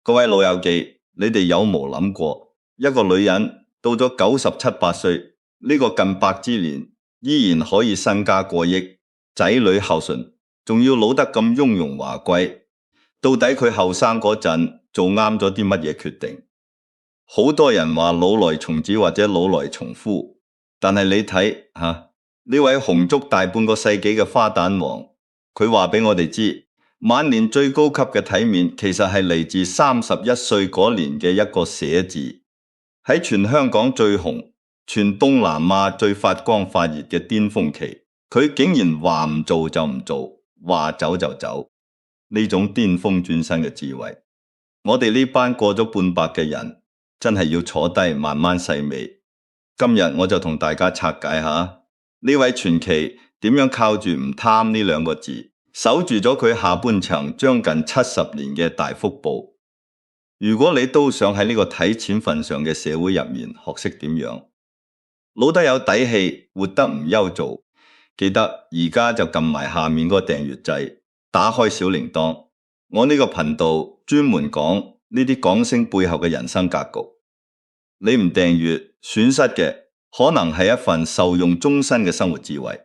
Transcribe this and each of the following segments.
各位老友記，你哋有冇諗過，一個女人到咗97、8歲呢個近百之年，依然可以身家過億，仔女孝順，仲要老得咁雍容華貴？到底佢後生嗰陣做啱咗啲乜嘢決定？好多人話老來從子或者老來從夫，但係你睇下呢位紅足大半個世紀嘅花旦王，佢話俾我哋知，晚年最高級嘅體面其實係嚟自31歲嗰年嘅一個寫字。喺全香港最紅、全東南亞最發光發熱嘅巔峰期，佢竟然話唔做就唔做，話走就走。呢種巔峰轉身嘅智慧，我哋呢班過咗半百嘅人真係要坐低慢慢細味。今日我就同大家拆解下呢位傳奇點樣靠住唔貪呢兩個字，守住咗佢下半場將近70年嘅大福報。如果你都想喺呢個睇錢份上嘅社會入面學識點樣老得有底氣，活得唔憂做，記得而家就撳埋下面嗰個訂閱掣，打開小鈴鐺。我呢個頻道專門講呢啲港星背後嘅人生格局。你唔訂閱，損失嘅可能係一份受用終身嘅生活智慧。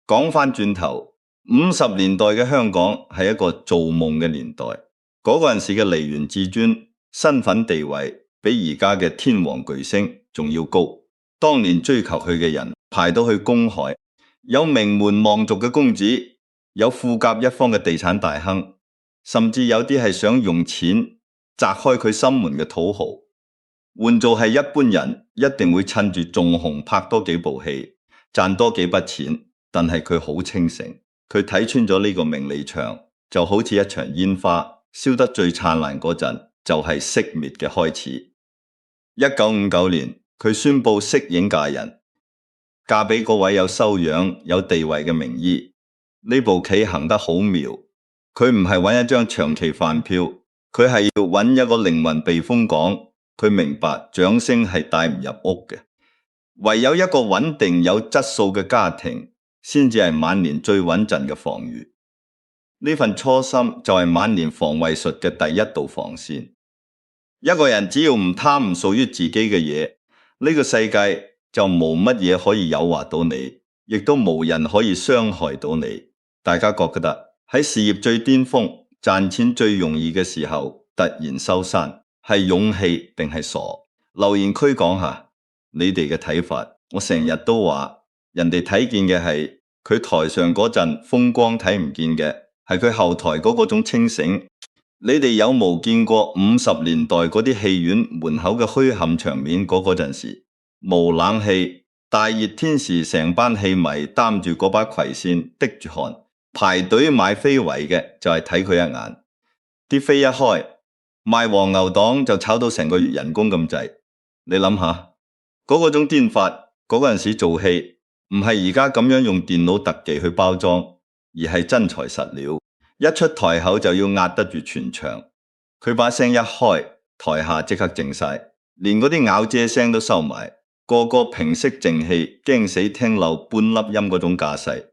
講返轉頭，50年代嘅香港係一個做夢嘅年代，嗰陣時嘅梨園至尊身份地位比而家嘅天王巨星仲要高。當年追求佢嘅人排到去公海，有名門望族嘅公子，有富甲一方嘅地產大亨，甚至有啲係想用錢砸開佢心門嘅土豪。換做係一般人，一定會趁住仲紅拍多幾部戲，賺多幾筆錢。但係佢好清醒，佢睇穿咗呢個名利場，就好似一場煙花，燒得最燦爛嗰陣，就係熄滅嘅開始。1959年，佢宣布息影嫁人，嫁俾嗰位有修養、有地位嘅名醫。呢部棋行得好妙，佢唔係揾一張長期飯票，佢係要揾一個靈魂避風港。佢明白掌聲係帶唔入屋嘅，唯有一個穩定有質素嘅家庭，先至係晚年最穩陣嘅防禦。呢份初心就係晚年防衛術嘅第一道防線。一個人只要唔貪唔屬於自己嘅嘢，呢個世界就冇乜嘢可以誘惑到你，亦都冇人可以傷害到你。大家覺得喺事業最巔峰、賺錢最容易嘅時候，突然收山，係勇氣定係傻？留言區講下你哋嘅睇法。我成日都話，人哋睇見嘅係佢台上嗰陣風光，睇唔見嘅係佢後台嗰種清醒。你哋有冇見過50年代嗰啲戲院門口嘅墟冚場面？嗰陣時冇冷氣，大熱天時，成班戲迷擔住嗰把葵扇，滴住汗排隊買飛圍嘅，就係睇佢一眼。啲飛一開，賣黃牛黨就炒到成個月人工咁滯。你諗下嗰種癲法，嗰陣時做戲唔係而家咁樣用電腦特技去包裝，而係真材實料。一出台口就要壓得住全場。佢把聲一開，台下即刻靜晒，連嗰啲咬遮聲都收埋，個個平息靜氣，驚死聽漏半粒音嗰種架勢，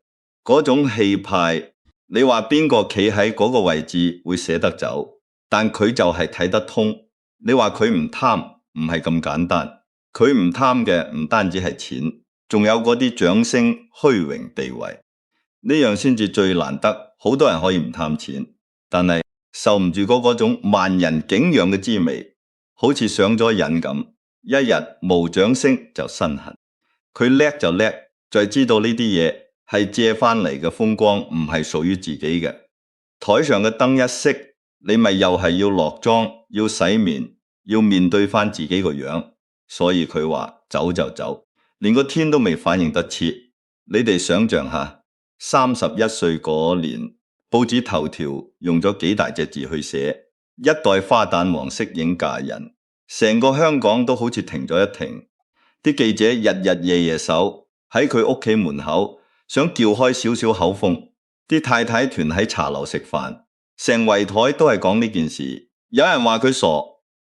嗰種氣派。你話邊個企喺嗰個位置會捨得走？但佢就係睇得通。你話佢唔貪，唔係咁簡單。佢唔貪嘅唔單止係錢，仲有嗰啲掌聲、虛榮、地位，呢樣先至最難得。好多人可以唔貪錢，但係受唔住嗰種萬人景仰嘅滋味，好似上咗癮咁。一日無掌聲就身痕。佢叻就叻，就係知道呢啲嘢係借翻嚟嘅風光，唔係屬於自己嘅。台上嘅燈一熄，你咪又係要落妝，要洗面，要面對翻自己個樣。所以佢話走就走，連個天都未反應得切。你哋想象下，31歲嗰年，報紙頭條用咗幾大隻字去寫一代花旦王息影嫁人，成個香港都好似停咗一停。啲記者日日夜夜守喺佢屋企門口，想撬開少少口風。啲太太團喺茶樓食飯，成圍台都係講呢件事。有人話佢傻，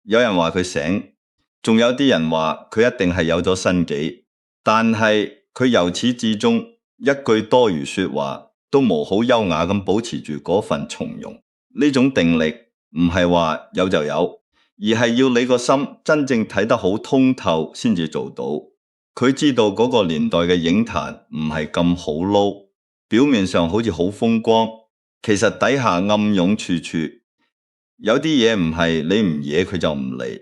有人話佢醒，仲有啲人話佢一定係有咗身紀。但係佢由始至終一句多餘說話都冇好優雅咁保持住嗰份從容。呢種定力唔係話有就有，而係要你個心真正睇得好通透先至做到。佢知道嗰個年代嘅影壇唔係咁好撈，表面上好似好風光，其實底下暗湧處處。有啲嘢唔係你唔惹佢就唔嚟。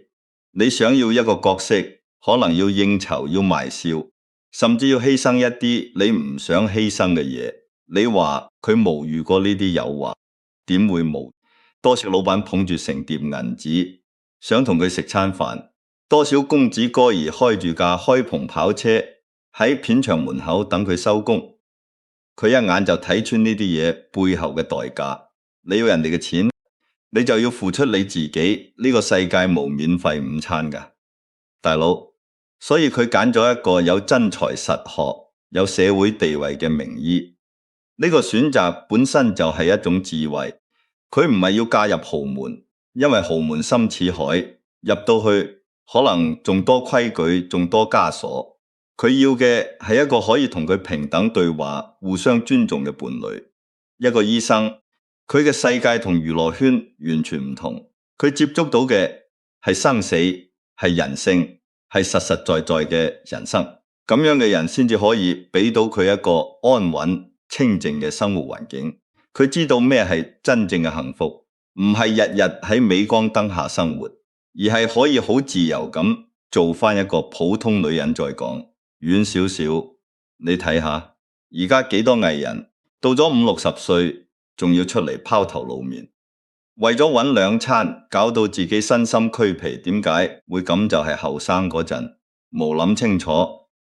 你想要一個角色，可能要應酬，要賣笑，甚至要犧牲一啲你唔想犧牲嘅嘢。你話佢冇遇過呢啲誘惑？點會冇？多少老闆捧住成碟銀紙，想同佢食餐飯；多少公子哥兒開住架開篷跑車喺片場門口等佢收工。佢一眼就睇穿呢啲嘢背後嘅代價。你要人哋嘅錢，你就要付出你自己。呢個世界冇免費午餐㗎，大佬。所以佢揀咗一個有真才實學、有社會地位嘅名醫。呢個選擇本身就係一種智慧。佢唔係要嫁入豪門，因為豪門深似海，入到去可能仲多規矩，仲多枷鎖。佢要嘅係一個可以同佢平等對話、互相尊重嘅伴侶。一個醫生，佢嘅世界同娛樂圈完全唔同。佢接觸到嘅係生死，係人性，係實實在在嘅人生。咁樣嘅人先至可以俾到佢一個安穩、清靜嘅生活環境。佢知道咩係真正嘅幸福，唔係日日喺鎂光燈下生活，而係可以好自由咁做返一個普通女人。再講遠少少，你睇下而家幾多藝人到咗50-60歲，仲要出嚟拋頭露面，為咗搵兩餐，搞到自己身心俱疲。點解會咁？就係後生嗰陣冇諗清楚，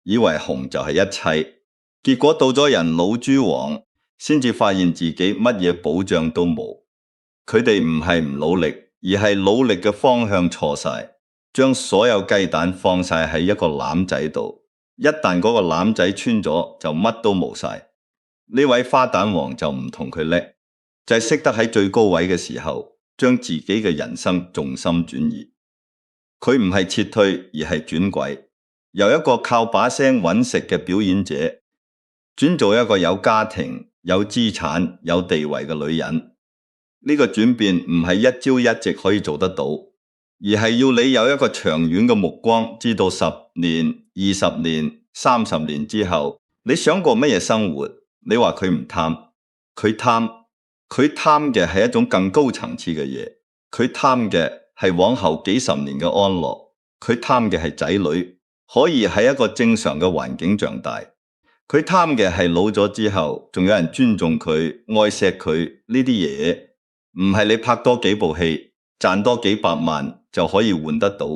以為紅就係一切，結果到咗人老珠黃，先至發現自己乜嘢保障都冇。佢哋唔係唔努力，而係努力嘅方向錯晒，將所有雞蛋放晒喺一個籃仔度。一旦嗰個籃仔穿咗，就乜都冇晒。呢位花旦王就唔同佢叻，就係識得喺最高位嘅時候，將自己嘅人生重心轉移。佢唔係撤退，而係轉軌，由一個靠把聲揾食嘅表演者，轉做一個有家庭、有資產、有地位嘅女人。呢個轉變唔係一朝一夕可以做得到，而係要你有一個長遠嘅目光，知道10年、20年、30年之後，你想過乜嘢生活？你話佢唔貪，佢貪，佢貪嘅係一種更高層次嘅嘢，佢貪嘅係往後幾十年嘅安樂，佢貪嘅係仔女可以喺一個正常嘅環境長大。佢貪嘅係老咗之後，仲有人尊重佢、愛錫佢。呢啲嘢唔係你拍多幾部戲、賺多幾百萬就可以換得到，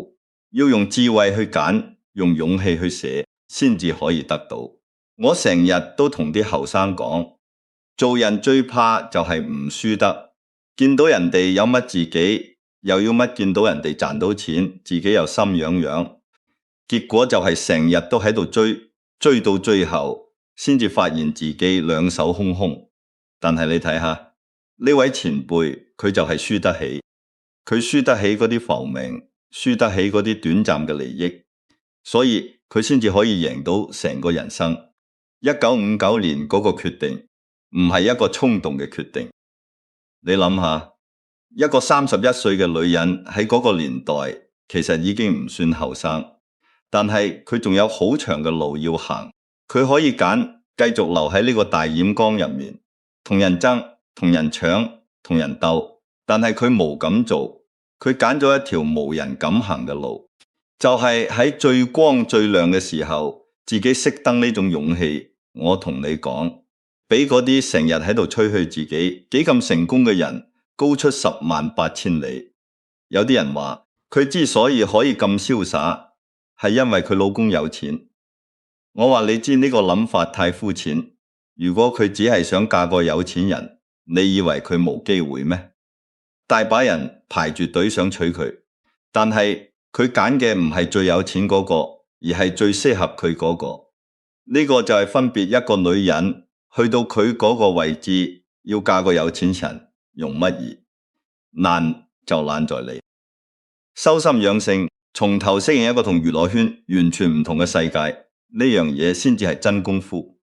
要用智慧去揀，用勇氣去寫，先至可以得到。我成日都同啲後生講，做人最怕就係唔輸得，見到人哋有乜自己又要乜，見到人哋賺到錢，自己又心癢癢，結果就係成日都喺度追到最後，先至發現自己兩手空空。但係你睇下呢位前輩，佢就係輸得起，佢輸得起嗰啲浮名，輸得起嗰啲短暫嘅利益，所以佢先至可以贏到成個人生。1959年嗰個決定唔係一個衝動嘅決定。你諗下，一個31歲嘅女人喺嗰個年代其實已經唔算後生，但係佢仲有好長嘅路要行。佢可以揀繼續留喺呢個大染缸入面，同人爭、同人搶、同人鬥，但係佢冇咁做。佢揀咗一條無人敢行嘅路，就係喺最光最亮嘅時候，自己熄燈。呢種勇氣，我同你講，比嗰啲成日喺度吹噓自己幾咁成功嘅人高出108000里。有啲人話佢之所以可以咁瀟灑，係因為佢老公有錢。我話你知呢個諗法太膚淺。如果佢只係想嫁個有錢人，你以為佢冇機會咩？大把人排住隊想娶佢，但係佢揀嘅唔係最有錢嗰個，而係最適合佢嗰個。呢個就係分別一個女人去到佢嗰個位置，要嫁個有錢人容乜易？難就難在你修心養性，從頭適應一個同娛樂圈完全唔同嘅世界，呢樣嘢先至係真功夫。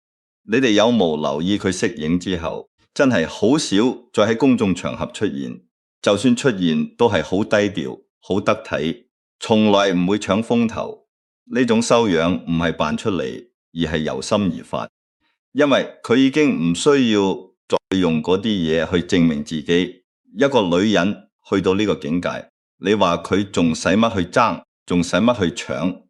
你哋有冇留意佢息影之後，真係好少再喺公眾場合出現。就算出現都係好低調、好得體，從來唔會搶風頭。呢種修養唔係扮出嚟，而係由心而發，因為佢已經唔需要再用嗰啲嘢去證明自己。一個女人去到呢個境界，你話佢仲使乜去爭，仲使乜去搶？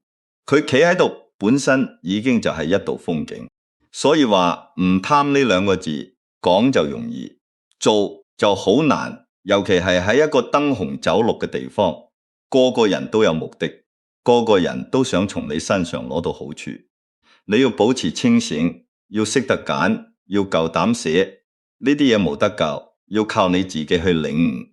佢企喺度本身已經就係一道風景。所以話唔貪呢兩個字，講就容易，做就好難。尤其係喺一個燈紅酒綠嘅地方，個個人都有目的，個個人都想從你身上攞到好處。你要保持清醒，要識得揀，要夠膽寫。呢啲嘢冇得教，要靠你自己去領悟。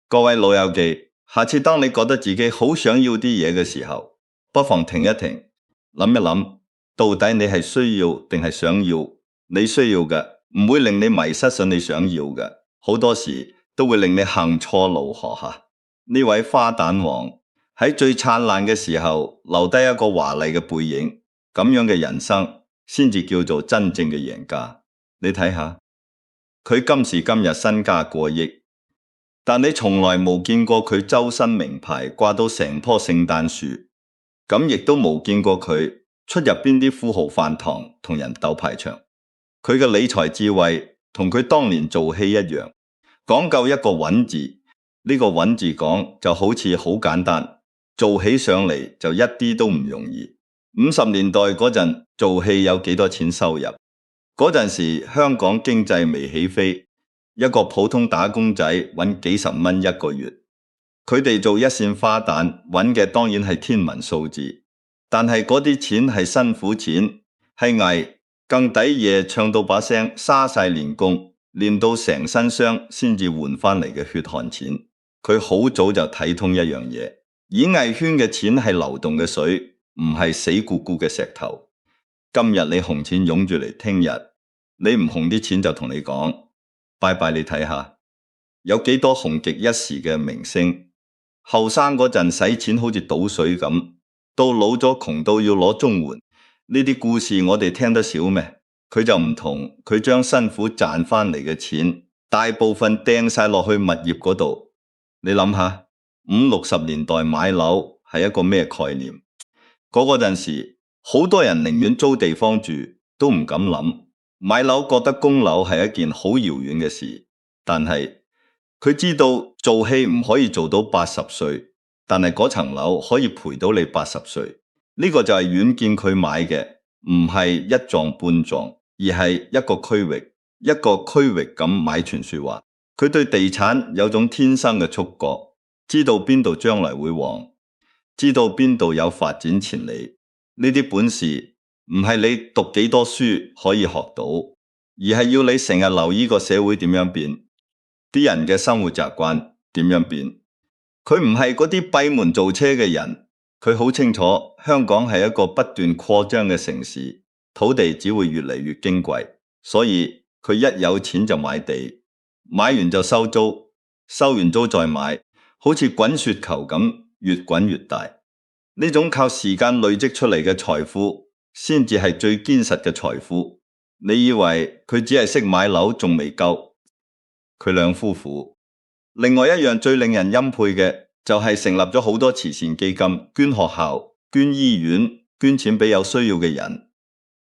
各位老友記，下次當你覺得自己好想要啲嘢嘅時候，不妨停一停，諗一諗，到底你係需要定係想要？你需要嘅唔會令你迷失上你想要嘅，好多時都會令你行錯路河下。呢位花旦王喺最燦爛嘅時候留低一個華麗嘅背影，咁樣嘅人生先至叫做真正嘅贏家。你睇下，佢今時今日身家過億，但你從來冇見過佢周身名牌掛到成棵聖誕樹，咁亦都冇見過佢出入邊啲富豪飯堂同人鬥排場。佢嘅理財智慧同佢當年做戲一樣，講究一個穩字。呢個穩字講就好似好簡單，做起上嚟就一啲都唔容易。50年代嗰陣做戲有幾多錢收入？嗰陣時香港經濟未起飛，一個普通打工仔揾幾十蚊一個月。佢哋做一線花旦揾嘅當然係天文數字，但係嗰啲錢係辛苦錢，係捱更抵夜唱到把聲沙晒練功，練到成身傷先至換翻嚟嘅血汗錢。佢好早就睇通一樣嘢，演藝圈嘅錢係流動嘅水，唔係死固固嘅石頭。今日你紅錢湧住嚟，聽日你唔紅啲錢就同你講拜拜。你睇下有幾多紅極一時嘅明星，後生嗰陣使錢好似倒水咁，到老咗窮到要攞綜援。呢啲故事我哋聽得少咩？佢就唔同，佢將辛苦賺翻嚟嘅錢大部分掟晒落去物業嗰度。你諗下，50、60年代買樓係一個咩概念？嗰陣時好多人寧願租地方住都唔敢諗買樓，覺得供樓係一件好遙遠嘅事。但係佢知道做戲唔可以做到80歲，但係嗰層樓可以陪到你80歲。呢個就係遠見佢買嘅，唔係一幢半幢，而係一個區域一個區域咁買全說話。佢對地產有種天生嘅觸覺，知道邊度將來會旺，知道邊度有發展潛力。呢啲本事唔係你讀幾多書可以學到，而係要你成日留意個社會點樣變，啲人嘅生活習慣點樣變。佢唔係嗰啲閉門造車嘅人，佢好清楚香港係一個不斷擴張嘅城市，土地只會越嚟越矜貴，所以佢一有錢就買地。買完就收租，收完租再買，好似滾雪球咁越滾越大。呢種靠時間累積出嚟嘅財富，先至係最堅實嘅財富。你以為佢只係識買樓仲未夠？佢兩夫婦，另外一樣最令人欽佩嘅就係成立咗好多慈善基金，捐學校、捐醫院、捐錢俾有需要嘅人。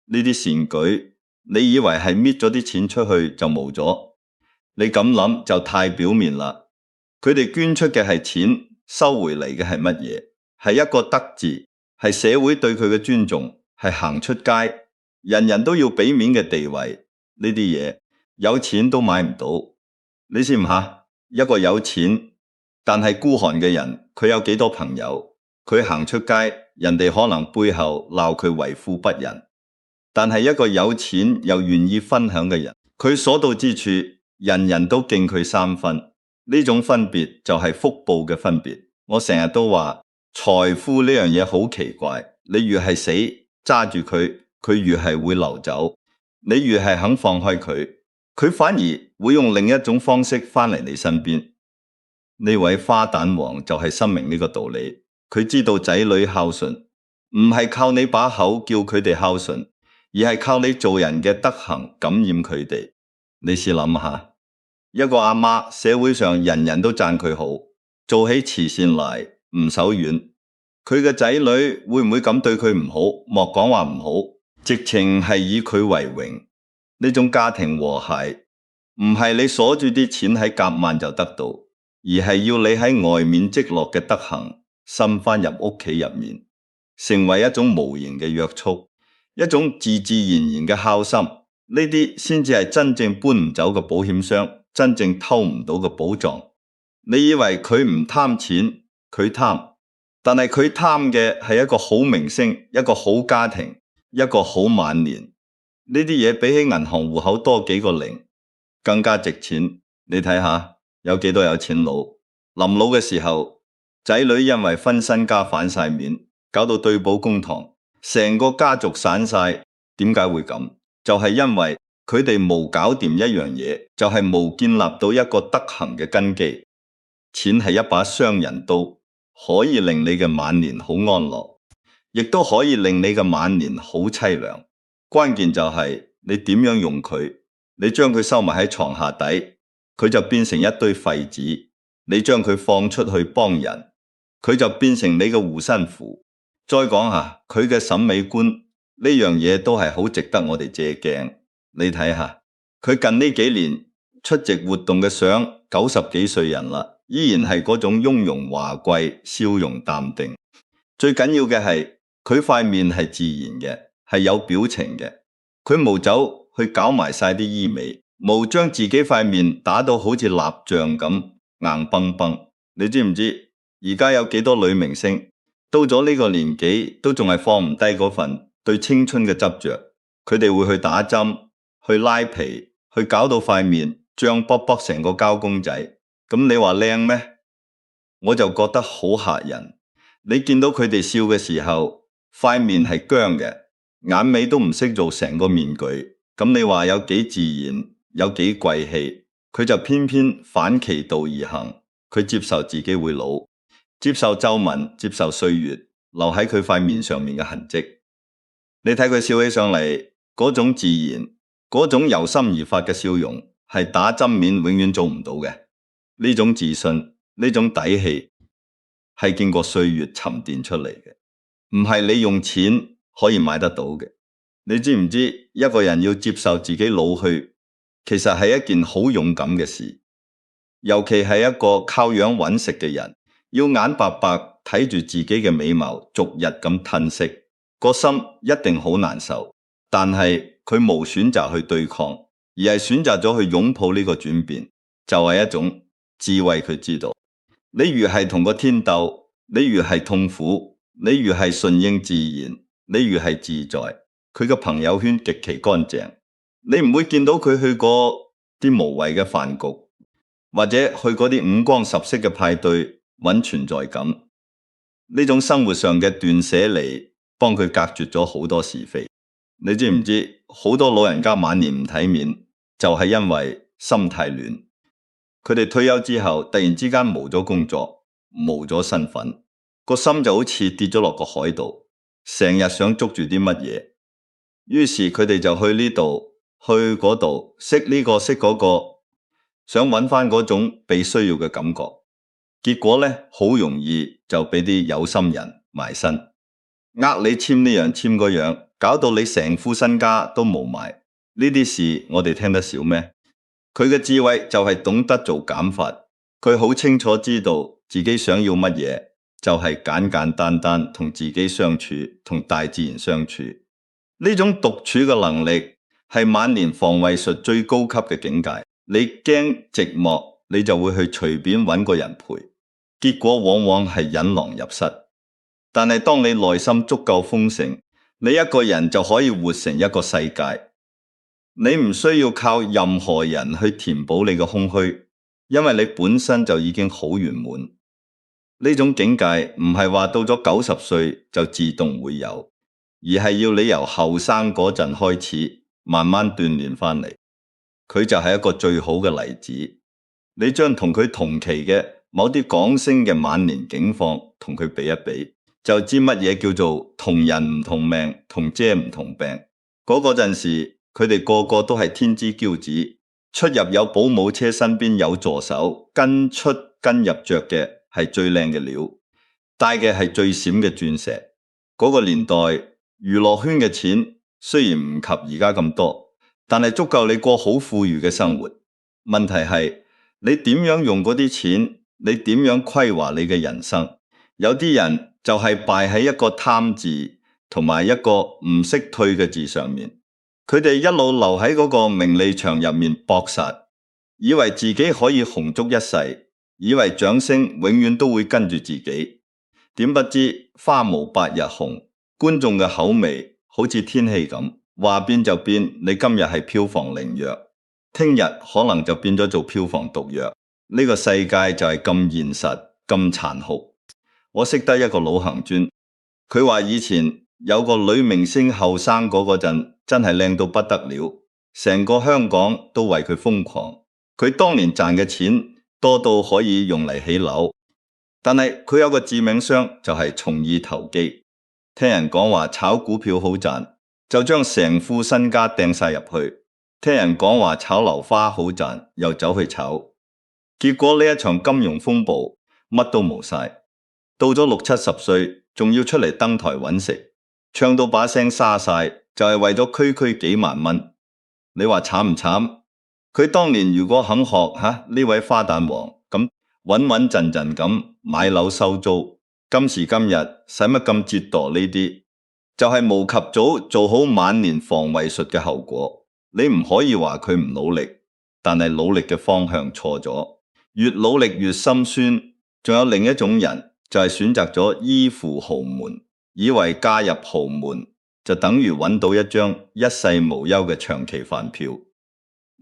呢啲善舉，你以為係搣咗啲錢出去就冇咗？你咁諗就太表面啦。佢哋捐出嘅係錢，收回嚟嘅係乜嘢？係一個德字，係社會對佢嘅尊重，係行出街人人都要俾面嘅地位。呢啲嘢有錢都買唔到。你知唔下一個有錢但係孤寒嘅人，佢有幾多朋友？佢行出街，人哋可能背後鬧佢為富不仁。但係一個有錢又願意分享嘅人，佢所到之處，人人都敬佢3分。呢種分別就係福報嘅分別。我成日都話財富呢樣嘢好奇怪，你越係死揸住佢，佢越係會流走；你越係肯放開佢，佢反而會用另一種方式翻嚟你身邊。呢位花旦王就係深明呢個道理。佢知道仔女孝順唔係靠你把口叫佢哋孝順，而係靠你做人嘅德行感染佢哋。你試諗下，一個阿媽，社會上人人都讚佢好，做起慈善嚟唔手軟。佢嘅仔女會唔會咁對佢唔好？莫講話唔好，直情係以佢為榮。呢種家庭和諧，唔係你鎖住啲錢喺夾萬就得到，而係要你喺外面積落嘅德行滲返入屋企入面，成為一種無形嘅約束，一種自自然然嘅孝心。呢啲先至係真正搬唔走嘅保險箱，真正偷唔到嘅寶藏。你以為佢唔貪錢，佢貪，但係佢貪嘅係一個好名聲，一個好家庭，一個好晚年。呢啲嘢比起銀行戶口多幾個零更加值錢。你睇下有幾多有錢佬臨老嘅時候，仔女因為分身家反晒面，搞到對簿公堂，成個家族散晒。點解會咁？就係因為佢哋冇搞掂一樣嘢，就係冇建立到一個德行嘅根基。錢係一把雙刃刀，可以令你嘅晚年好安樂，亦都可以令你嘅晚年好淒涼。關鍵就係你點樣用佢。你將佢收埋喺床下底，佢就變成一堆廢紙；你將佢放出去幫人，佢就變成你嘅護身符。再講下佢嘅審美觀，呢樣嘢都係好值得我哋借鏡。你睇下佢近呢幾年出席活動嘅相，90幾歲人啦，依然係嗰種雍容華貴，笑容淡定。最緊要嘅係佢塊面係自然嘅，係有表情嘅。佢冇走去搞埋晒啲醫美，冇將自己塊面打到好似蠟像咁硬崩崩。你知唔知而家有幾多女明星到咗呢個年紀都仲係放唔低嗰份對青春嘅執着？佢哋會去打針，去拉皮，去搞到塊面脹卜卜成個膠公仔。咁你話靚咩？我就覺得好嚇人。你見到佢哋笑嘅時候，塊面係僵嘅，眼尾都唔識做成個面具。咁你話有幾自然，有幾貴氣？佢就偏偏反其道而行。佢接受自己會老，接受皺紋，接受歲月留喺佢塊面上面嘅痕跡。你睇佢笑起上嚟嗰種自然，嗰種由心而發嘅笑容，係打針面永遠做唔到嘅。呢種自信，呢種底氣，係經過歲月沉澱出嚟嘅，唔係你用錢可以買得到嘅。你知唔知一個人要接受自己老去，其實係一件好勇敢嘅事。尤其係一個靠樣揾食嘅人，要眼白白睇住自己嘅美貌逐日咁褪色，個心一定好難受。但係佢冇選擇去對抗，而係選擇咗去擁抱呢個轉變，就係一種智慧。佢知道你越係同個天鬥，你越係痛苦，你越係順應自然，你越係自在。佢嘅朋友圈極其乾淨，你唔會見到佢去過啲無謂嘅飯局，或者去嗰啲五光十色嘅派對揾存在感。呢種生活上嘅斷捨離幫佢隔絕咗好多是非。你知唔知好多老人家晚年唔體面，就係因為心太亂。佢哋退休之後突然之間冇咗工作，冇咗身份，個心就好似跌咗落個海度，成日想捉住啲乜嘢。於是佢哋就去呢度去嗰度，識呢個識嗰個，想揾翻嗰種被需要嘅感覺。結果呢，好容易就俾啲有心人埋身，你簽呢樣簽嗰樣，搞到你成副身家都冇埋。呢啲事我哋聽得少咩？佢嘅智慧就係懂得做減法，佢好清楚知道自己想要乜嘢，就係簡簡單單同自己相處，同大自然相處。呢種獨處嘅能力係晚年防衛術最高級嘅境界。你驚寂寞，你就會去隨便揾個人陪，結果往往係引狼入室。但係當你內心足夠豐盛，你一個人就可以活成一個世界。你唔需要靠任何人去填補你嘅空虛，因為你本身就已經好圓滿。呢種境界唔係話到咗90歲就自動會有，而係要你由後生嗰陣開始慢慢鍛煉翻嚟。佢就係一個最好嘅例子。你將同佢同期嘅某啲港星嘅晚年境況同佢比一比，就知乜嘢叫做同人唔同命，同遮唔同病。嗰陣時佢哋個個都係天之驕子，出入有保姆車，身邊有助手，跟出跟入着嘅係最靚嘅料，戴嘅係最閃嘅鑽石。嗰個年代娛樂圈嘅錢雖然唔及而家咁多，但係足夠你過好富裕嘅生活。問題係你點樣用嗰啲錢，你點樣規劃你嘅人生？有啲人就係敗喺一個貪字同埋一個唔識退嘅字上面。佢哋一路留喺嗰個名利場入面搏殺，以為自己可以紅足一世，以為掌聲永遠都會跟住自己。點不知花無百日紅，觀眾嘅口味好似天氣咁，話變就變。你今日係票房靈藥，聽日可能就變咗做票房毒藥。呢個世界就係咁現實，咁殘酷。我識得一個老行尊，佢話以前有個女明星後生嗰陣真係靚到不得了，成個香港都為佢瘋狂。佢當年賺嘅錢多到可以用嚟起樓，但係佢有個致命傷，就係從意投機。聽人講話炒股票好賺，就將成副身家掟晒入去。聽人講話炒樓花好賺，又走去炒。結果呢一場金融風暴乜都冇晒。到咗60、70歲仲要出嚟登台揾食，唱到把聲沙晒，就係為咗區區幾萬蚊。你話慘唔慘？佢當年如果肯學呢位花旦王咁穩穩陣陣咁買樓收租，今時今日使乜咁折墮呢啲？就係無及早做好晚年防衛術嘅後果。你唔可以話佢唔努力，但係努力嘅方向錯咗，越努力越心酸。仲有另一種人，就係選擇咗依附豪門，以為嫁入豪門就等於揾到一張一世無憂嘅長期飯票。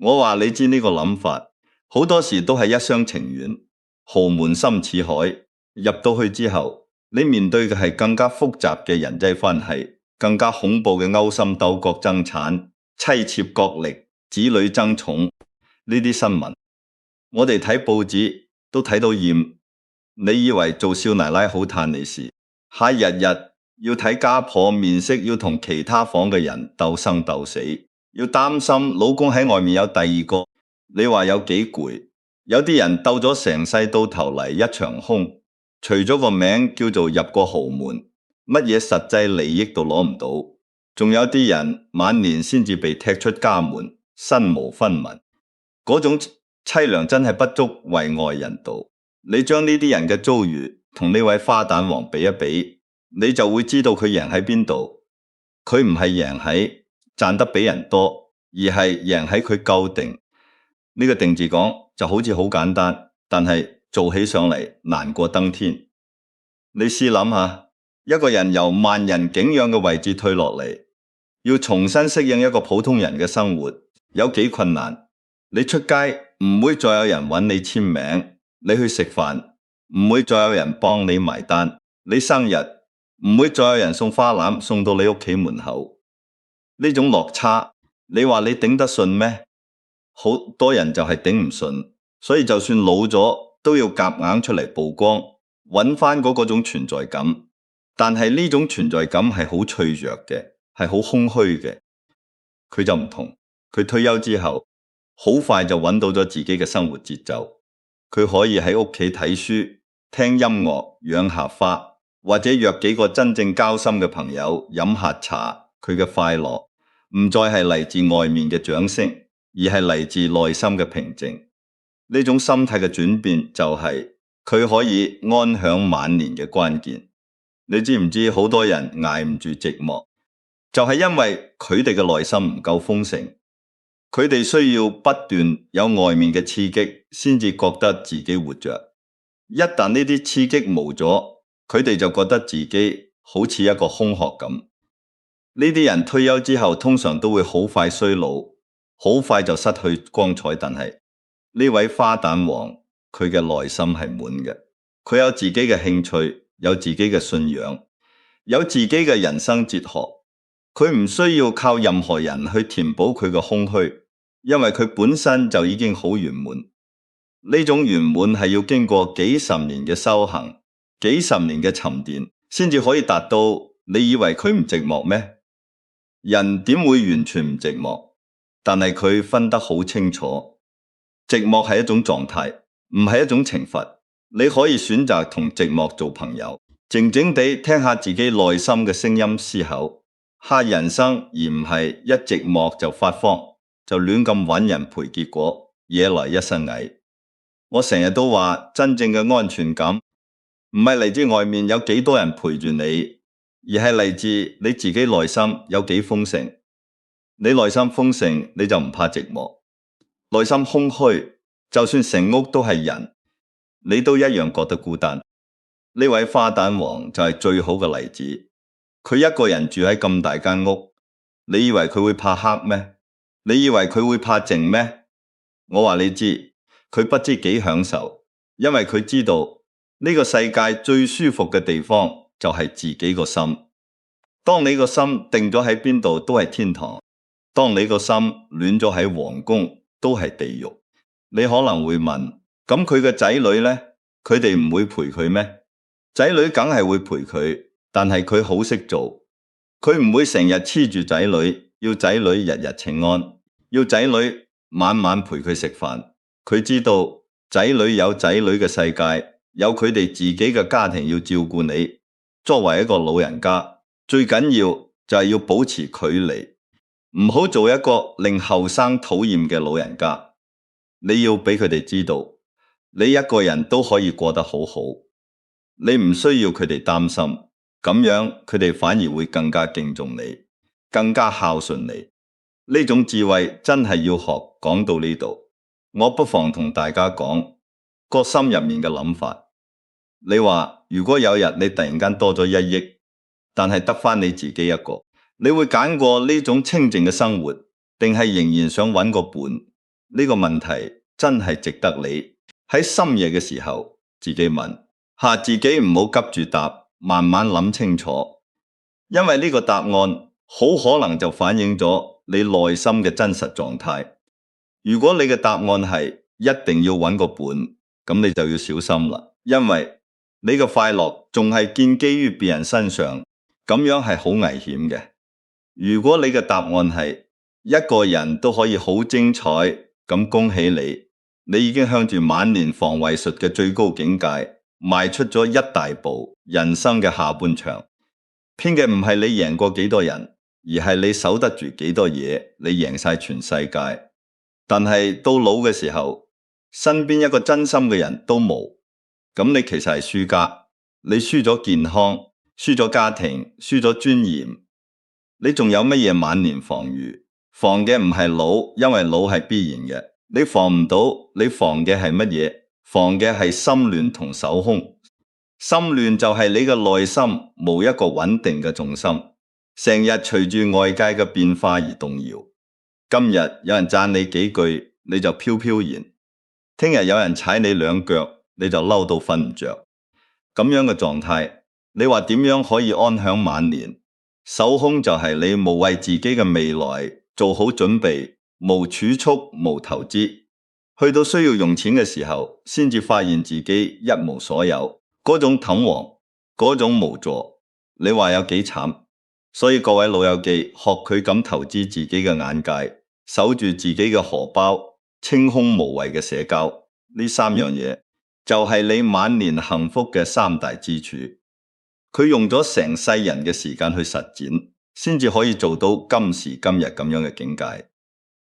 我話你知呢個諗法，好多時都係一廂情願。豪門深似海，入到去之後，你面對嘅係更加複雜嘅人際關係，更加恐怖嘅勾心鬥角爭產、妻妾角力、子女爭寵呢啲新聞，我哋睇報紙都睇到厭。你以為做少奶奶好嘆你事，日日要睇家婆面色，要同其他房嘅人鬥生鬥死，要擔心老公喺外面有第二個，你話有幾攰？有啲人鬥咗成世，到頭嚟一場空，除咗個名叫做入過豪門，乜嘢實際利益都攞唔到。仲有啲人晚年先至被踢出家門，身無分文，嗰種淒涼真係不足為外人道。你將呢啲人嘅遭遇同呢位花旦王比一比，你就會知道佢贏喺邊度。佢唔係贏喺賺得比人多，而係贏喺佢夠定。呢個定字講就好似好簡單，但係做起上嚟難過登天。你試諗下，一個人由萬人景仰嘅位置退落嚟，要重新適應一個普通人嘅生活，有幾困難？你出街唔會再有人揾你簽名。你去食飯唔會再有人幫你埋單，你生日唔會再有人送花籃送到你屋企門口。呢種落差，你話你頂得順咩？好多人就係頂唔順，所以就算老咗都要夾硬出嚟曝光，揾翻嗰種存在感。但係呢種存在感係好脆弱嘅，係好空虛嘅。佢就唔同，佢退休之後好快就揾到咗自己嘅生活節奏。佢可以喺屋企睇書、聽音樂、養下花，或者約幾個真正交心嘅朋友飲下茶。佢嘅快樂唔再係嚟自外面嘅掌聲，而係嚟自內心嘅平靜。呢種心態嘅轉變就係佢可以安享晚年嘅關鍵。你知唔知好多人捱唔住寂寞，就係因為佢哋嘅內心唔夠豐盛。佢哋需要不斷有外面嘅刺激，先至覺得自己活着。一旦呢啲刺激冇咗，佢哋就覺得自己好似一個空殼咁。呢啲人退休之後，通常都會好快衰老，好快就失去光彩。但係呢位花旦王，佢嘅內心係滿嘅，佢有自己嘅興趣，有自己嘅信仰，有自己嘅人生哲學。佢唔需要靠任何人去填補佢嘅空虛。因為佢本身就已經好圓滿，呢種圓滿係要經過幾十年嘅修行、幾十年嘅沉澱，先至可以達到。你以為佢唔寂寞咩？人點會完全唔寂寞？但係佢分得好清楚，寂寞係一種狀態，唔係一種懲罰。你可以選擇同寂寞做朋友，靜靜地聽下自己內心嘅聲音，思考下人生，而唔係一寂寞就發慌，就亂咁揾人陪，結果惹來一身蟻。我成日都話，真正嘅安全感唔係嚟自外面有幾多人陪住你，而係嚟自你自己內心有幾豐盛。你內心豐盛，你就唔怕寂寞；內心空虛，就算成屋都係人，你都一樣覺得孤單。呢位花旦王就係最好嘅例子。佢一個人住喺咁大間屋，你以為佢會怕黑咩？你以為佢會怕靜咩？我話你知，佢不知幾享受，因為佢知道呢個世界最舒服嘅地方就係自己個心。當你個心定咗喺邊度都係天堂，當你個心戀咗喺皇宮都係地獄。你可能會問，咁佢嘅仔女呢？佢哋唔會陪佢咩？仔女梗係會陪佢，但係佢好識做，佢唔會成日黐住仔女，要仔女日日請安，要仔女晚晚陪佢食飯。佢知道仔女有仔女嘅世界，有佢哋自己嘅家庭要照顧你。作為一個老人家，最緊要就係要保持距離，唔好做一個令後生討厭嘅老人家。你要俾佢哋知道，你一個人都可以過得好好，你唔需要佢哋擔心，咁樣佢哋反而會更加敬重你，更加孝順你。呢種智慧真係要學。講到呢度，我不妨同大家講個心入面嘅諗法。你話如果有日你突然間多咗1億，但係得返你自己一個，你會揀過呢種清靜嘅生活，定係仍然想揾個伴？呢個問題真係值得你喺深夜嘅時候自己問下自己，唔好急住答，慢慢諗清楚，因為呢個答案好可能就反映咗你內心嘅真實狀態。如果你嘅答案係一定要揾個伴，咁你就要小心啦，因為你嘅快樂仲係建基於別人身上，咁樣係好危險嘅。如果你嘅答案係一個人都可以好精彩，咁恭喜你，你已經向住晚年防衛術嘅最高境界邁出咗一大步。人生嘅下半場，偏嘅唔係你贏過幾多人，而係你守得住幾多嘢，你贏晒全世界。但係到老嘅時候，身邊一個真心嘅人都冇，咁你其實係輸家。你輸咗健康，輸咗家庭，輸咗尊嚴，你仲有乜嘢晚年防禦？防嘅唔係老，因為老係必然嘅。你防唔到，你防嘅係乜嘢？防嘅係心亂同手空。心亂就係你嘅內心冇一個穩定嘅重心，成日隨住外界嘅變化而動搖。今日有人讚你幾句，你就飄飄然；聽日有人踩你2腳，你就嬲到瞓唔着。咁樣嘅狀態，你話點樣可以安享晚年？手空就係你冇為自己嘅未來做好準備，無儲蓄，無投資，去到需要用錢嘅時候，先至發現自己一無所有，嗰種彷徨，嗰種無助，你話有幾慘？所以各位老友記，學佢咁投資自己嘅眼界，守住自己嘅荷包，清空無謂嘅社交，呢3樣嘢就係你晚年幸福嘅3大支柱。佢用咗成世人嘅時間去實踐，先至可以做到今時今日咁樣嘅境界。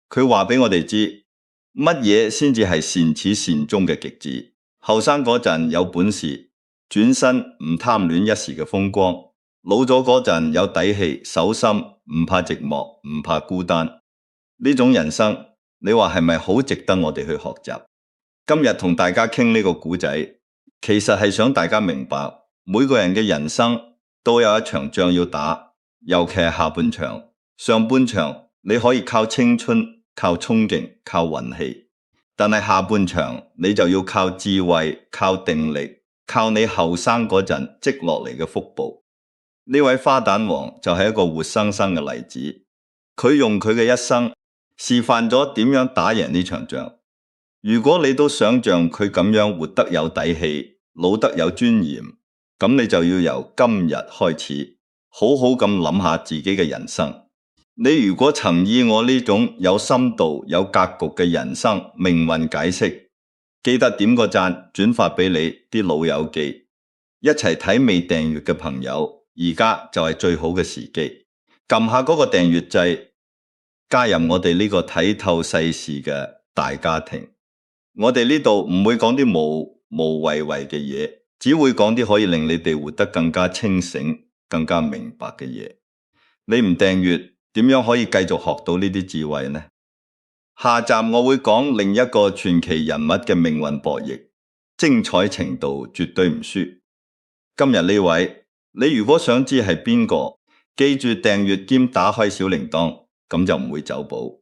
佢話俾我哋知，乜嘢先至係善始善終嘅極致。後生嗰陣有本事，轉身唔貪戀一時嘅風光；老咗嗰陣有底氣，守心，唔怕寂寞，唔怕孤單。呢種人生，你話係咪好值得我哋去學習？今日同大家傾呢個故仔，其實係想大家明白，每個人嘅人生都有一場仗要打，尤其係下半場。上半場你可以靠青春，靠衝勁，靠運氣，但係下半場你就要靠智慧，靠定力，靠你後生嗰陣積落嚟嘅福報。呢位花旦王就係一個活生生嘅例子，佢用佢嘅一生示範咗點樣打贏呢場仗。如果你都想像佢咁樣活得有底氣，老得有尊嚴，咁你就要由今日開始，好好咁諗下自己嘅人生。你如果曾以我呢種有深度、有格局嘅人生命運解釋，記得點個讚，轉發俾你啲老友記，一齊睇未訂閱嘅朋友，而家就係最好嘅時機，撳下嗰個訂閱掣，加入我哋呢個睇透世事嘅大家庭。我哋呢度唔會講啲無謂嘅嘢，只會講啲可以令你哋活得更加清醒、更加明白嘅嘢。你唔訂閱，點樣可以繼續學到呢啲智慧呢？下集我會講另一個傳奇人物嘅命運博弈，精彩程度絕對唔輸。今日呢位，你如果想知係邊個，記住訂閱兼打開小鈴鐺，咁就唔會走寶。